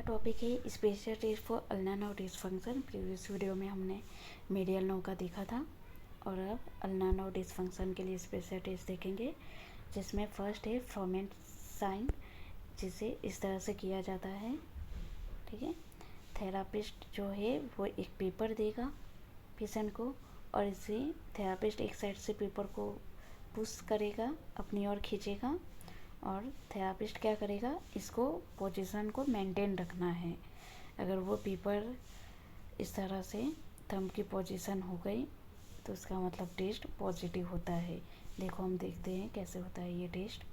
Topic है special test for ulnar nerve dysfunction. Previous video में हमने मीडियल नोव का देखा था और अब अल्ना नोव डिसफंक्शन के लिए स्पेशल टेस्ट देखेंगे, जिसमें फर्स्ट है फ्रोमेंट साइन, जिसे इस तरह से किया जाता है। ठीक है, थेरापिस्ट जो है वो एक पेपर देगा पेशेंट को और इसे थेरापिस्ट एक साइड से पेपर को पुश करेगा, अपनी ओर खींचेगा और थेरापिस्ट क्या करेगा, इसको पोजीशन को मेंटेन रखना है। अगर वो पेपर इस तरह से थंब की पोजीशन हो गई तो उसका मतलब टेस्ट पॉजिटिव होता है। देखो हम देखते हैं कैसे होता है ये test.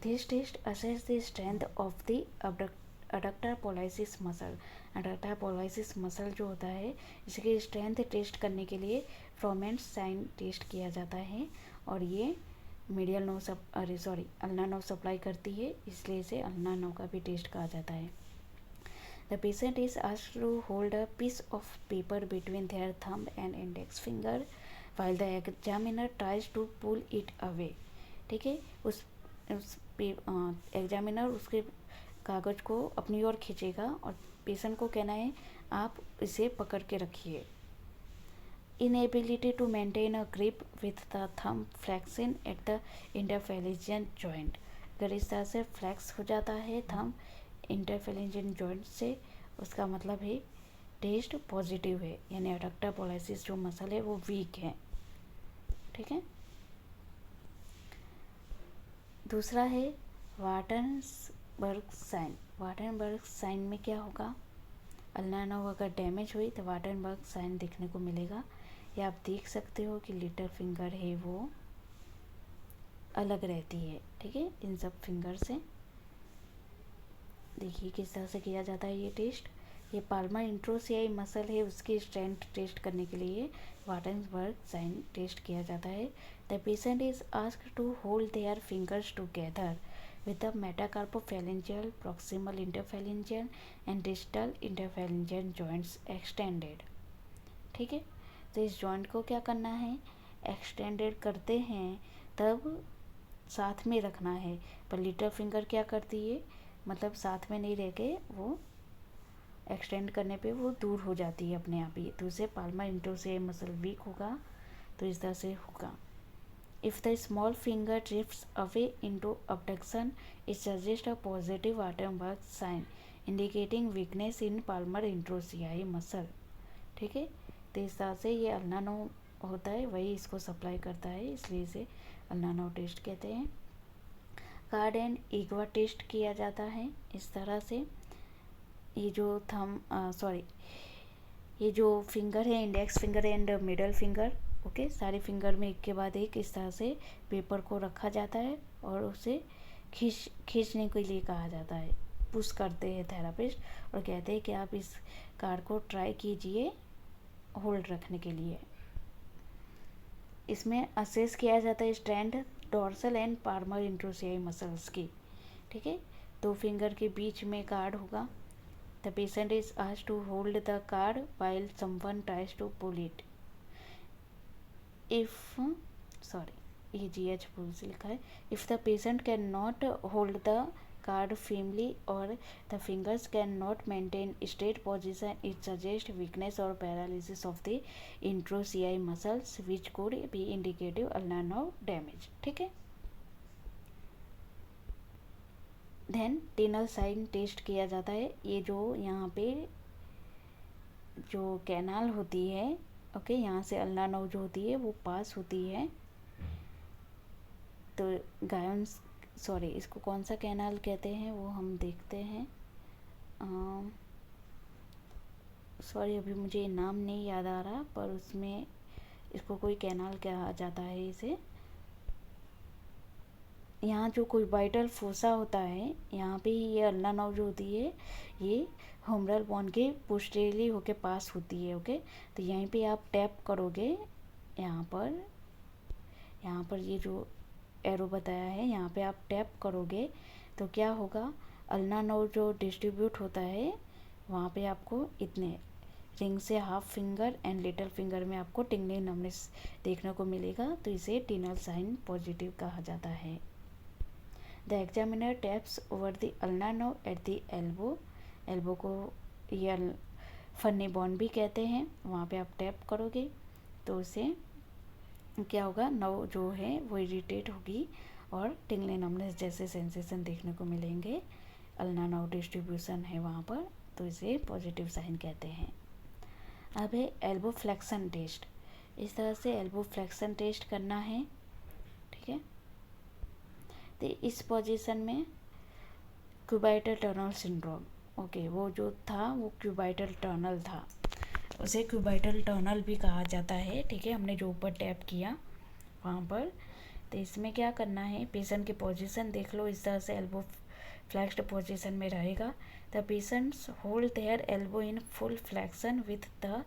This test assess the strength of the adductor pollicis muscle. Adductor pollicis muscle जो होता है, इसकी स्ट्रेंथ टेस्ट करने के लिए फ्रोमेंट साइन टेस्ट किया जाता है और ये medial nerve ulnar nerve supply करती है, इसलिए इसे अल्ना नोव का भी टेस्ट कहा जाता है। The patient is asked to hold a piece of paper between their thumb and index finger while the examiner tries to pull it away. ठीक है, उस एग्जामिनर उसके कागज़ को अपनी ओर खींचेगा और पेशेंट को कहना है आप इसे पकड़ के रखिए। Inability to maintain a grip with the thumb flexing at the interphalangeal joint। अगर इस तरह से फ्लैक्स हो जाता है थंब इंटरफेलेंजियन जॉइंट से, उसका मतलब है टेस्ट पॉजिटिव है, यानी अडक्टर पोलाइसिस जो मसल है वो वीक है। ठीक है, दूसरा है वाटनबर्ग साइन। वाटनबर्ग साइन में क्या होगा, अल्ना नोव अगर डैमेज हुई तो वाटनबर्ग साइन देखने को मिलेगा। या आप देख सकते हो कि लिटिल फिंगर है वो अलग रहती है। ठीक है, इन सब फिंगर से देखिए किस तरह से किया जाता है ये टेस्ट। ये पाल्मर इंट्रोसियाई मसल है, उसकी स्ट्रेंथ टेस्ट करने के लिए वाटनबर्ग साइन टेस्ट किया जाता है। The patient is asked to hold their fingers together with the metacarpophalangeal, proximal interphalangeal and distal interphalangeal joints extended। ठीक है, तो इस जॉइंट को क्या करना है, एक्सटेंडेड करते हैं तब साथ में रखना है, पर लिटिल फिंगर क्या करती है, मतलब साथ में नहीं रह के वो एक्सटेंड करने पे वो दूर हो जाती है अपने आप ही, तो उसे पाल्मर इंट्रोसियाई मसल वीक होगा, तो इस तरह से होगा। If the small finger drifts away into abduction, it suggests a positive Wartenberg sign indicating weakness in palmar introsiae muscle। ठीक है, तो इस तरह से ये अल्ना नोव होता है, वही इसको सप्लाई करता है, इसलिए इसे अल्ना नोव टेस्ट कहते हैं। कार्ड एंड ईग्वा टेस्ट किया जाता है इस तरह से। ये जो ये जो फिंगर है, index finger and middle finger, okay, सारे फिंगर में एक के बाद एक इस तरह से पेपर को रखा जाता है और उसे खींचने के लिए कहा जाता है। पुश करते हैं थेरापिस्ट और कहते हैं कि आप इस कार्ड को ट्राई कीजिए होल्ड रखने के लिए। इसमें असेस किया जाता है strength dorsal and palmar interossei muscles की। ठीक है, दो फिंगर के बीच में कार्ड होगा। The patient is asked to hold the card while someone tries to pull it. ये GH भूल से लिखा है। If the patient can not hold the card firmly और the fingers can not maintain straight position, it suggest weakness और paralysis of the interossei muscles which could be indicative ulnar nerve damage. ठीक है, then टीनल sign test किया जाता है। ये जो यहाँ पे जो कैनाल होती है, ओके, यहाँ से अल्ना नोव जो होती है वो पास होती है, तो इसको कौन सा कैनाल कहते हैं वो हम देखते हैं। अभी मुझे नाम नहीं याद आ रहा, पर उसमें इसको कोई कैनाल कहा जाता है इसे। यहाँ जो कोई वाइटल फोसा होता है, यहाँ पे ये अल्ना नोव जो होती है ये हुमरल बोन के पोस्टेरियरली होके पास होती है। ओके, तो यहीं पे आप टैप करोगे, यहाँ पर ये जो एरो बताया है यहाँ पे आप टैप करोगे तो क्या होगा, अल्ना नोव जो डिस्ट्रीब्यूट होता है वहाँ पे आपको इतने रिंग से half finger and little finger में आपको टिंगलिंग नमनेस देखने को मिलेगा, तो इसे टीनल साइन पॉजिटिव कहा जाता है। The examiner taps over the ulnar nerve at the elbow elbow को या फनी बॉन भी कहते हैं, वहाँ पे आप टैप करोगे तो उसे क्या होगा, नर्व जो है वो इरिटेट होगी और टिंगलिंग नमनेस जैसे सेंसेशन देखने को मिलेंगे। अल्ना नर्व डिस्ट्रीब्यूशन है वहाँ पर, तो इसे पॉजिटिव साइन कहते हैं। अब है एल्बो फ्लेक्शन टेस्ट। इस तरह से एल्बो फ्लेक्शन टेस्ट करना है, ठीक है। तो इस पोजीशन में क्यूबाइटल टनल सिंड्रोम, ओके, वो जो था वो क्यूबाइटल टनल था, उसे क्यूबाइटल टनल भी कहा जाता है, ठीक है। हमने जो ऊपर टैप किया वहाँ पर, तो इसमें क्या करना है, पेशेंट की पोजीशन देख लो, इस तरह से एल्बो फ्लेक्स्ड पोजीशन में रहेगा। The patients hold their elbow in full flexion with the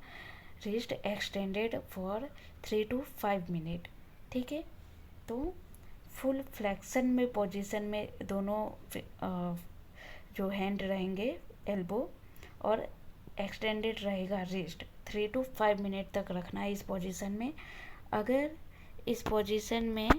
wrist extended for 3 to 5 minute, ठीक है। तो फुल फ्लेक्शन में पोजीशन में दोनों जो हैंड रहेंगे एल्बो, और एक्सटेंडेड रहेगा रिस्ट, 3 to 5 मिनट तक रखना है इस पोजीशन में। अगर इस पोजीशन में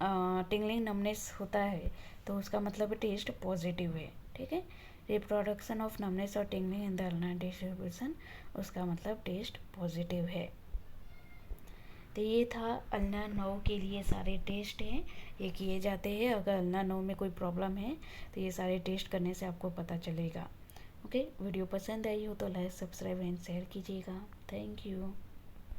टिंगलिंग नमनेस होता है तो उसका मतलब टेस्ट पॉजिटिव है, ठीक है। रिप्रोडक्शन ऑफ नमनेस और tingling in the ulna distribution, उसका मतलब टेस्ट पॉजिटिव है। तो ये था अल्ना नर्व के लिए सारे टेस्ट हैं, ये किए जाते हैं। अगर अल्ना नर्व में कोई प्रॉब्लम है तो ये सारे टेस्ट करने से आपको पता चलेगा। ओके, वीडियो पसंद आई हो तो लाइक, सब्सक्राइब एंड शेयर कीजिएगा। Thank you.